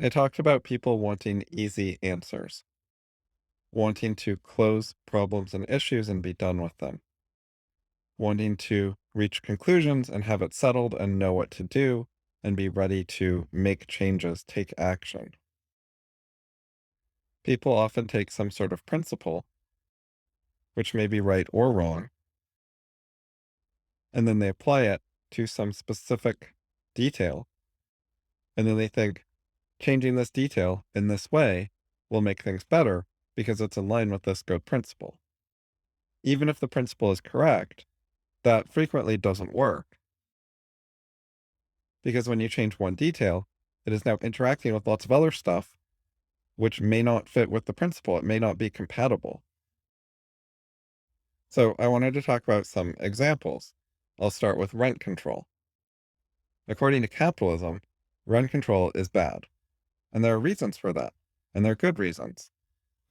I talked about people wanting easy answers, wanting to close problems and issues and be done with them, wanting to reach conclusions and have it settled and know what to do and be ready to make changes, take action. People often take some sort of principle, which may be right or wrong, and then they apply it to some specific detail. And then they think changing this detail in this way will make things better because it's in line with this good principle. Even if the principle is correct, that frequently doesn't work because when you change one detail, it is now interacting with lots of other stuff which may not fit with the principle. It may not be compatible. So I wanted to talk about some examples. I'll start with rent control. According to capitalism, rent control is bad. And there are reasons for that. And they're good reasons.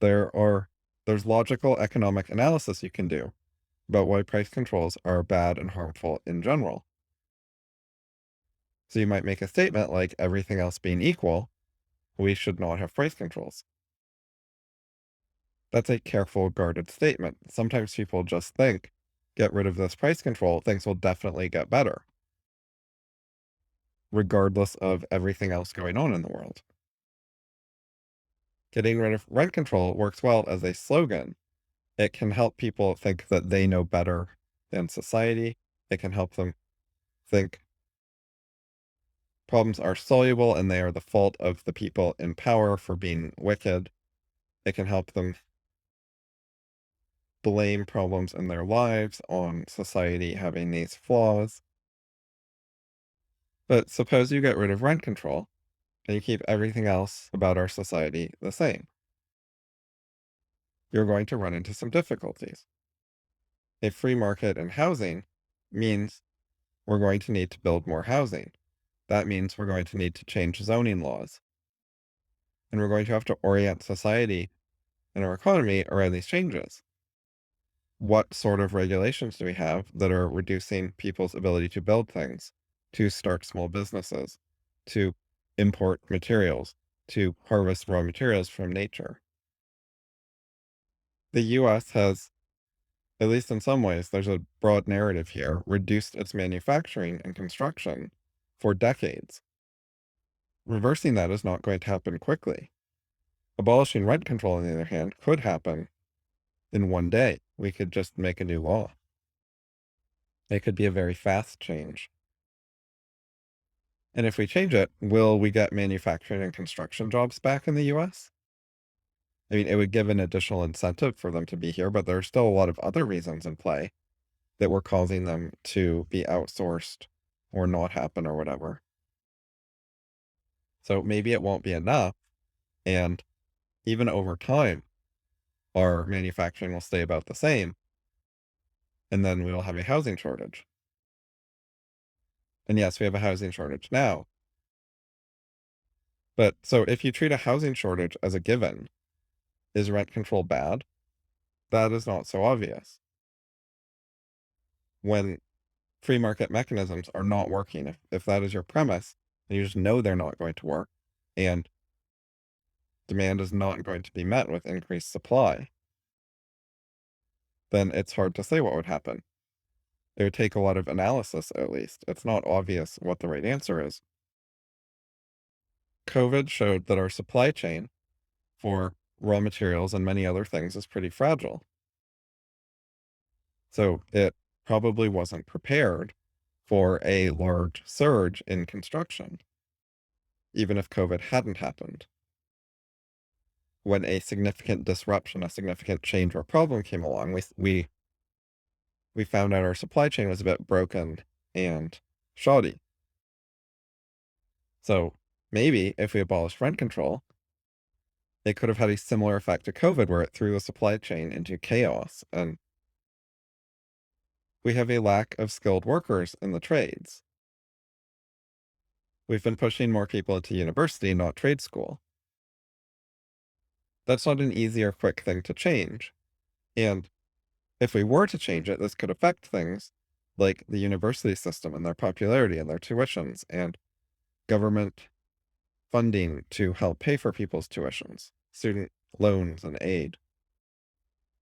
There are there's logical economic analysis you can do about why price controls are bad and harmful in general. So you might make a statement like everything else being equal, we should not have price controls. That's a careful, guarded statement. Sometimes people just think, get rid of this price control, things will definitely get better, regardless of everything else going on in the world. Getting rid of rent control works well as a slogan. It can help people think that they know better than society. It can help them think problems are soluble and they are the fault of the people in power for being wicked. It can help them blame problems in their lives on society having these flaws. But suppose you get rid of rent control and you keep everything else about our society the same. You're going to run into some difficulties. A free market in housing means we're going to need to build more housing. That means we're going to need to change zoning laws. And we're going to have to orient society and our economy around these changes. What sort of regulations do we have that are reducing people's ability to build things, to start small businesses, to import materials, to harvest raw materials from nature? The US has, at least in some ways, there's a broad narrative here, reduced its manufacturing and construction for decades. Reversing that is not going to happen quickly. Abolishing rent control, on the other hand, could happen in one day. We could just make a new law. It could be a very fast change. And if we change it, will we get manufacturing and construction jobs back in the US? I mean, it would give an additional incentive for them to be here, but there are still a lot of other reasons in play that were causing them to be outsourced or not happen or whatever. So maybe it won't be enough. And even over time, our manufacturing will stay about the same. And then we will have a housing shortage. And yes, we have a housing shortage now. But so if you treat a housing shortage as a given, is rent control bad? That is not so obvious. When free market mechanisms are not working, if that is your premise, and you just know they're not going to work, and demand is not going to be met with increased supply, then it's hard to say what would happen. It would take a lot of analysis, at least. It's not obvious what the right answer is. COVID showed that our supply chain for raw materials and many other things is pretty fragile. So it probably wasn't prepared for a large surge in construction, even if COVID hadn't happened. When a significant disruption, a significant change or problem came along, we found out our supply chain was a bit broken and shoddy. So maybe if we abolished rent control, it could have had a similar effect to COVID where it threw the supply chain into chaos. And we have a lack of skilled workers in the trades. We've been pushing more people into university, not trade school. That's not an easy or quick thing to change. And if we were to change it, this could affect things like the university system and their popularity and their tuitions and government funding to help pay for people's tuitions, student loans and aid.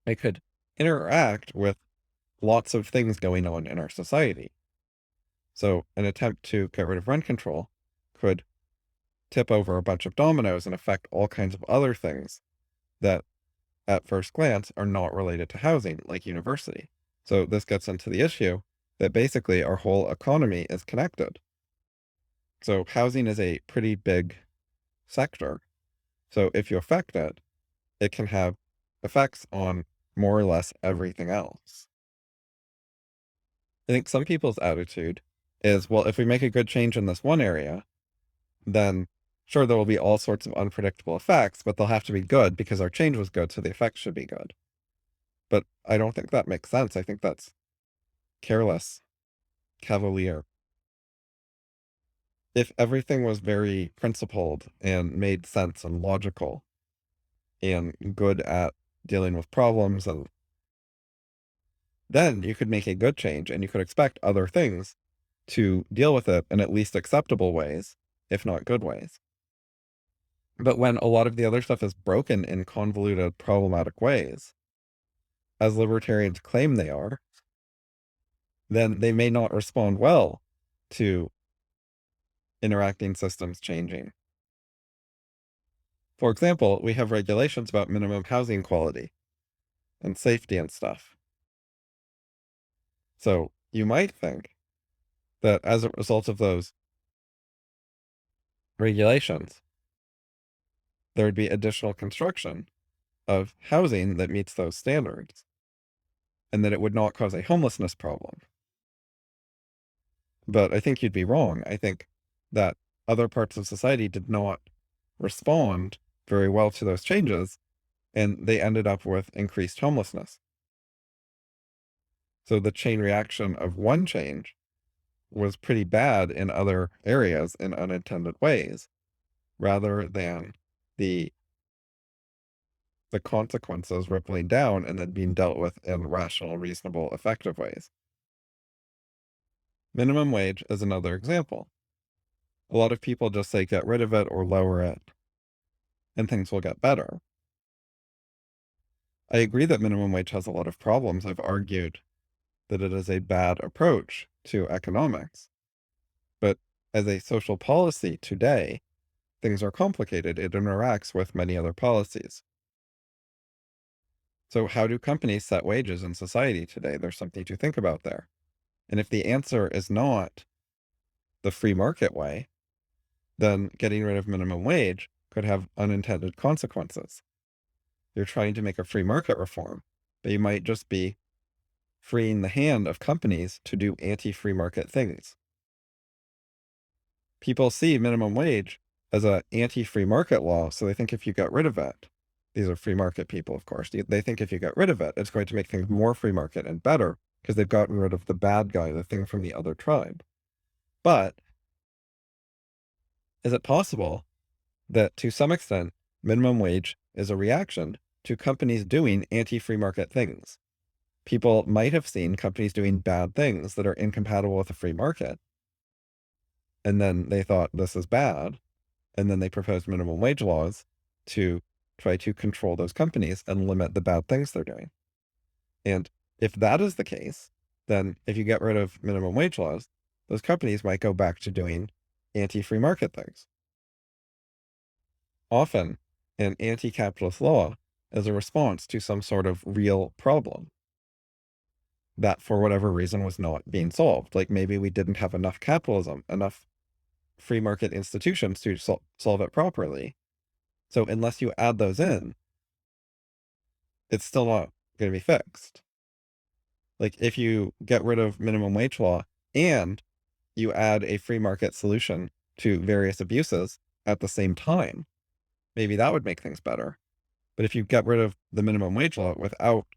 It could interact with lots of things going on in our society. So an attempt to get rid of rent control could tip over a bunch of dominoes and affect all kinds of other things that at first glance are not related to housing, like university. So this gets into the issue that basically our whole economy is connected. So housing is a pretty big sector. So if you affect it, it can have effects on more or less everything else. I think some people's attitude is, well, if we make a good change in this one area, then sure, there will be all sorts of unpredictable effects, but they'll have to be good because our change was good, so the effects should be good. But I don't think that makes sense. I think that's careless, cavalier. If everything was very principled and made sense and logical and good at dealing with problems, and then you could make a good change and you could expect other things to deal with it in at least acceptable ways, if not good ways. But when a lot of the other stuff is broken in convoluted, problematic ways, as libertarians claim they are, then they may not respond well to interacting systems changing. For example, we have regulations about minimum housing quality and safety and stuff. So you might think that as a result of those regulations, there would be additional construction of housing that meets those standards, and that it would not cause a homelessness problem. But I think you'd be wrong. I think that other parts of society did not respond very well to those changes, and they ended up with increased homelessness. So the chain reaction of one change was pretty bad in other areas in unintended ways, rather than the consequences rippling down and then being dealt with in rational, reasonable, effective ways. Minimum wage is another example. A lot of people just say get rid of it or lower it, and things will get better. I agree that minimum wage has a lot of problems. I've argued that it is a bad approach to economics. But as a social policy today, things are complicated. It interacts with many other policies. So how do companies set wages in society today? There's something to think about there. And if the answer is not the free market way, then getting rid of minimum wage could have unintended consequences. You're trying to make a free market reform, but you might just be freeing the hand of companies to do anti-free market things. People see minimum wage as an anti-free market law, so they think if you get rid of it, these are free market people, of course, they think if you get rid of it, it's going to make things more free market and better because they've gotten rid of the bad guy, the thing from the other tribe. But is it possible that to some extent, minimum wage is a reaction to companies doing anti-free market things? People might have seen companies doing bad things that are incompatible with a free market, and then they thought this is bad, and then they proposed minimum wage laws to try to control those companies and limit the bad things they're doing. And if that is the case, then if you get rid of minimum wage laws, those companies might go back to doing anti-free market things. Often, an anti-capitalist law is a response to some sort of real problem that, for whatever reason, was not being solved. Like maybe we didn't have enough capitalism, enough free market institutions to solve it properly. So unless you add those in, it's still not going to be fixed. Like if you get rid of minimum wage law and you add a free market solution to various abuses at the same time, maybe that would make things better. But if you get rid of the minimum wage law without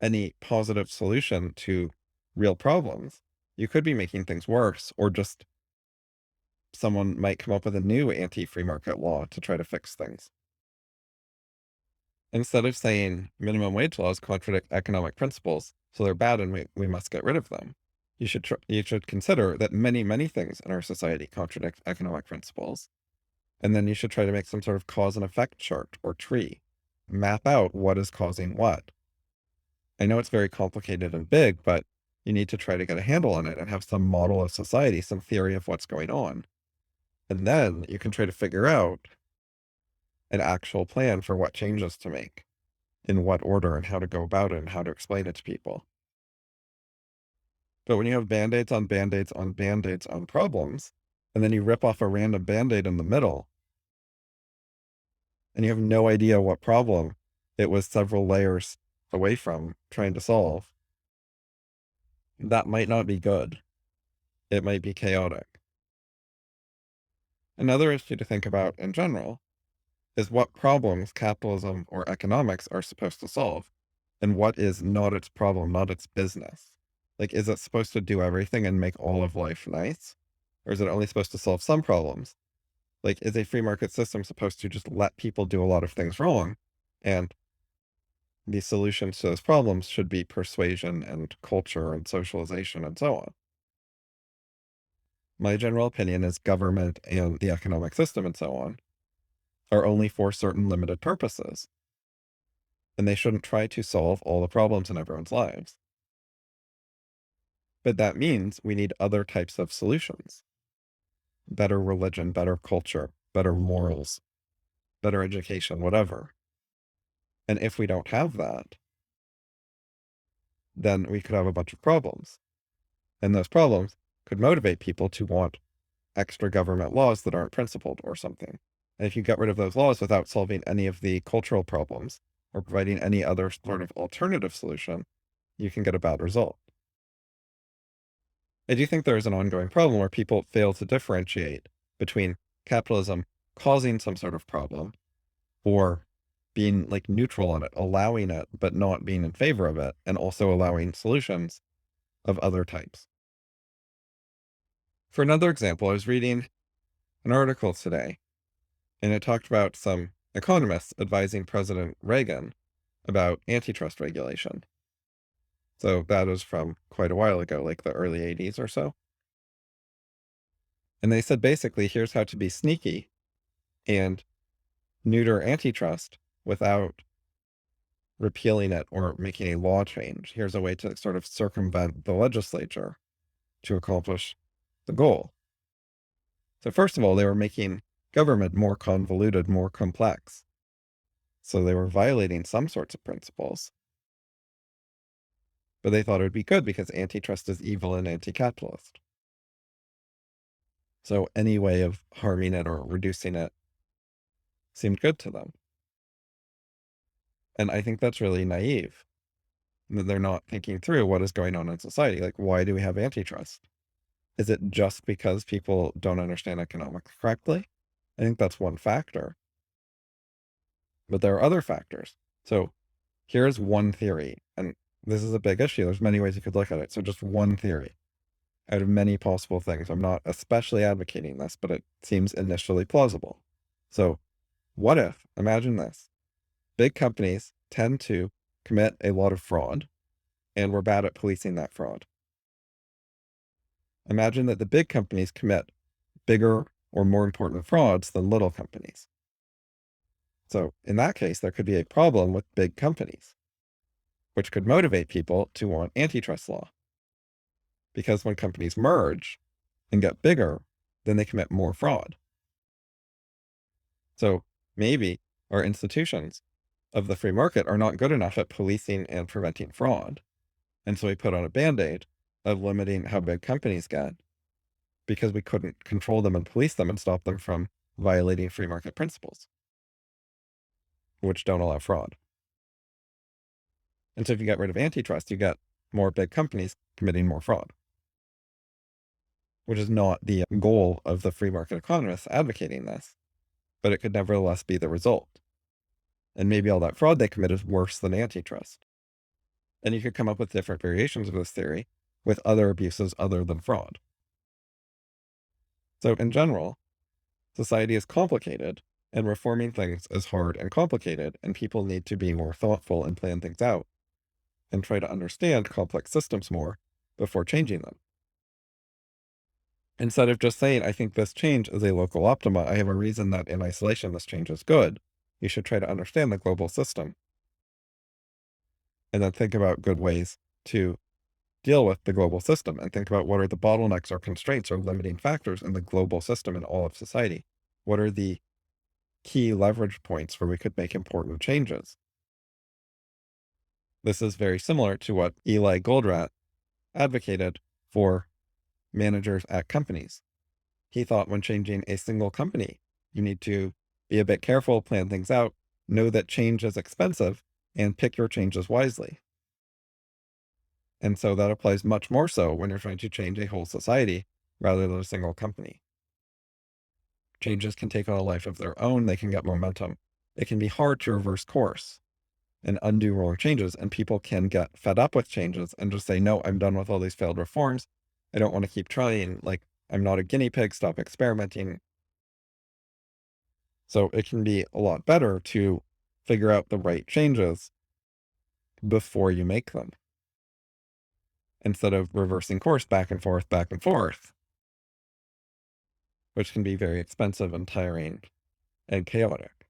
any positive solution to real problems, you could be making things worse, or just someone might come up with a new anti-free market law to try to fix things. Instead of saying minimum wage laws contradict economic principles, so they're bad and we must get rid of them, you should consider that many, many things in our society contradict economic principles, And then you should try to make some sort of cause and effect chart or tree. Map out what is causing what. I know it's very complicated and big, but you need to try to get a handle on it and have some model of society, some theory of what's going on. And then you can try to figure out an actual plan for what changes to make, in what order, and how to go about it, and how to explain it to people. But when you have band-aids on band-aids on band-aids on problems, and then you rip off a random band-aid in the middle, and you have no idea what problem it was several layers away from trying to solve, that might not be good. It might be chaotic. Another issue to think about in general is what problems capitalism or economics are supposed to solve, and what is not its problem, not its business. Like, is it supposed to do everything and make all of life nice? Or is it only supposed to solve some problems? Like, is a free market system supposed to just let people do a lot of things wrong? And the solutions to those problems should be persuasion and culture and socialization and so on. My general opinion is government and the economic system and so on are only for certain limited purposes, and they shouldn't try to solve all the problems in everyone's lives. But that means we need other types of solutions. Better religion, better culture, better morals, better education, whatever. And if we don't have that, then we could have a bunch of problems. And those problems could motivate people to want extra government laws that aren't principled or something. And if you get rid of those laws without solving any of the cultural problems or providing any other sort of alternative solution, you can get a bad result. I do think there is an ongoing problem where people fail to differentiate between capitalism causing some sort of problem or being like neutral on it, allowing it, but not being in favor of it, and also allowing solutions of other types. For another example, I was reading an article today, and it talked about some economists advising President Reagan about antitrust regulation. So that was from quite a while ago, like the early 80s or so. And they said basically, here's how to be sneaky and neuter antitrust without repealing it or making a law change. Here's a way to sort of circumvent the legislature to accomplish the goal. So first of all, they were making government more convoluted, more complex. So they were violating some sorts of principles. But they thought it would be good because antitrust is evil and anti-capitalist. So any way of harming it or reducing it seemed good to them. And I think that's really naive. That they're not thinking through what is going on in society. Like, why do we have antitrust? Is it just because people don't understand economics correctly? I think that's one factor. But there are other factors. So here's one theory, and this is a big issue. There's many ways you could look at it. So just one theory out of many possible things. I'm not especially advocating this, but it seems initially plausible. So what if, imagine this, big companies tend to commit a lot of fraud, and we're bad at policing that fraud. Imagine that the big companies commit bigger or more important frauds than little companies. So in that case, there could be a problem with big companies, which could motivate people to want antitrust law. Because when companies merge and get bigger, then they commit more fraud. So maybe our institutions of the free market are not good enough at policing and preventing fraud. And so we put on a band-aid of limiting how big companies get because we couldn't control them and police them and stop them from violating free market principles, which don't allow fraud. And so if you get rid of antitrust, you get more big companies committing more fraud, which is not the goal of the free market economists advocating this, but it could nevertheless be the result. And maybe all that fraud they commit is worse than antitrust. And you could come up with different variations of this theory with other abuses other than fraud. So in general, society is complicated, and reforming things is hard and complicated, and people need to be more thoughtful and plan things out and try to understand complex systems more before changing them. Instead of just saying, I think this change is a local optima, I have a reason that in isolation this change is good. You should try to understand the global system and then think about good ways to deal with the global system and think about what are the bottlenecks or constraints or limiting factors in the global system in all of society. What are the key leverage points where we could make important changes? This is very similar to what Eli Goldratt advocated for managers at companies. He thought when changing a single company, you need to be a bit careful, plan things out, know that change is expensive, and pick your changes wisely. And so that applies much more so when you're trying to change a whole society rather than a single company. Changes can take on a life of their own, they can get momentum. It can be hard to reverse course and undo wrong changes, and people can get fed up with changes and just say, no, I'm done with all these failed reforms. I don't want to keep trying. Like, I'm not a guinea pig, stop experimenting. So it can be a lot better to figure out the right changes before you make them instead of reversing course back and forth, which can be very expensive and tiring and chaotic.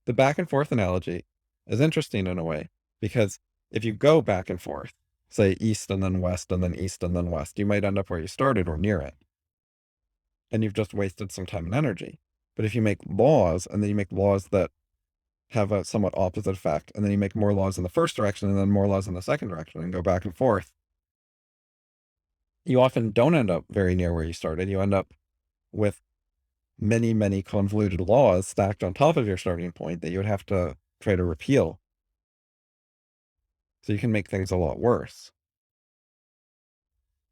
The back and forth analogy is interesting in a way because if you go back and forth, say east and then west and then east and then west, you might end up where you started or near it. And you've just wasted some time and energy. But if you make laws and then you make laws that have a somewhat opposite effect, and then you make more laws in the first direction and then more laws in the second direction and go back and forth, you often don't end up very near where you started. You end up with many, many convoluted laws stacked on top of your starting point that you would have to try to repeal. So you can make things a lot worse.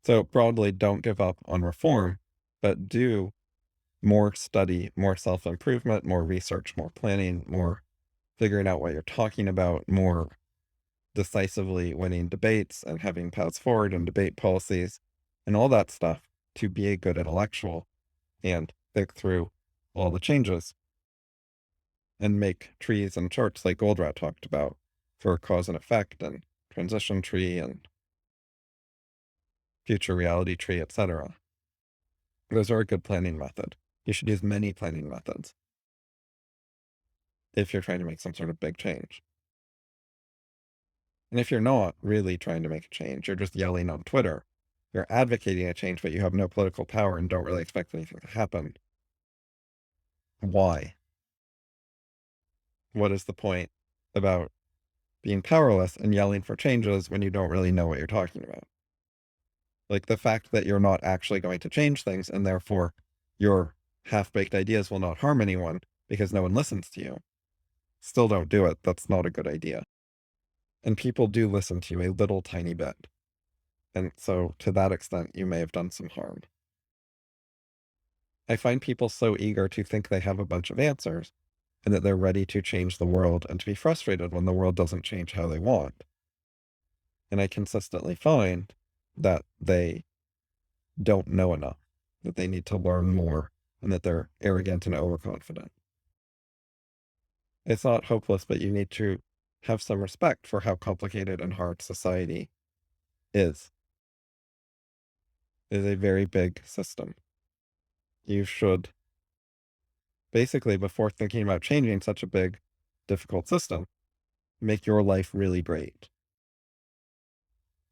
So broadly, don't give up on reform, but do more study, more self-improvement, more research, more planning, more figuring out what you're talking about, more decisively winning debates and having paths forward and debate policies and all that stuff to be a good intellectual and think through all the changes and make trees and charts like Goldratt talked about for cause and effect and transition tree and future reality tree, etc. Those are a good planning method. You should use many planning methods if you're trying to make some sort of big change. And if you're not really trying to make a change, you're just yelling on Twitter, you're advocating a change, but you have no political power and don't really expect anything to happen. Why? What is the point about being powerless and yelling for changes when you don't really know what you're talking about? Like the fact that you're not actually going to change things and therefore your half-baked ideas will not harm anyone because no one listens to you. Still don't do it. That's not a good idea. And people do listen to you a little tiny bit. And so to that extent, you may have done some harm. I find people so eager to think they have a bunch of answers and that they're ready to change the world and to be frustrated when the world doesn't change how they want. And I consistently find that they don't know enough, that they need to learn more, and that they're arrogant and overconfident. It's not hopeless, but you need to have some respect for how complicated and hard society is. It is a very big system. You should basically, before thinking about changing such a big, difficult system, make your life really great.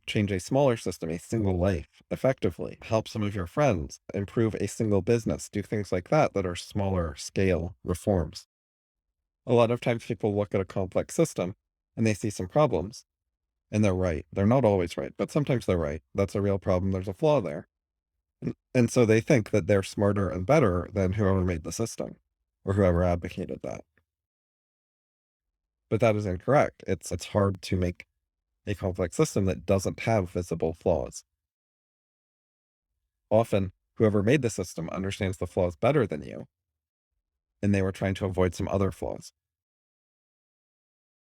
Change a smaller system, a single life, effectively. Help some of your friends, improve a single business, do things like that that are smaller scale reforms. A lot of times people look at a complex system and they see some problems and they're right. They're not always right, but sometimes they're right. That's a real problem. There's a flaw there. And so they think that they're smarter and better than whoever made the system or whoever advocated that. But that is incorrect. It's hard to make a complex system that doesn't have visible flaws. Often, whoever made the system understands the flaws better than you, and they were trying to avoid some other flaws.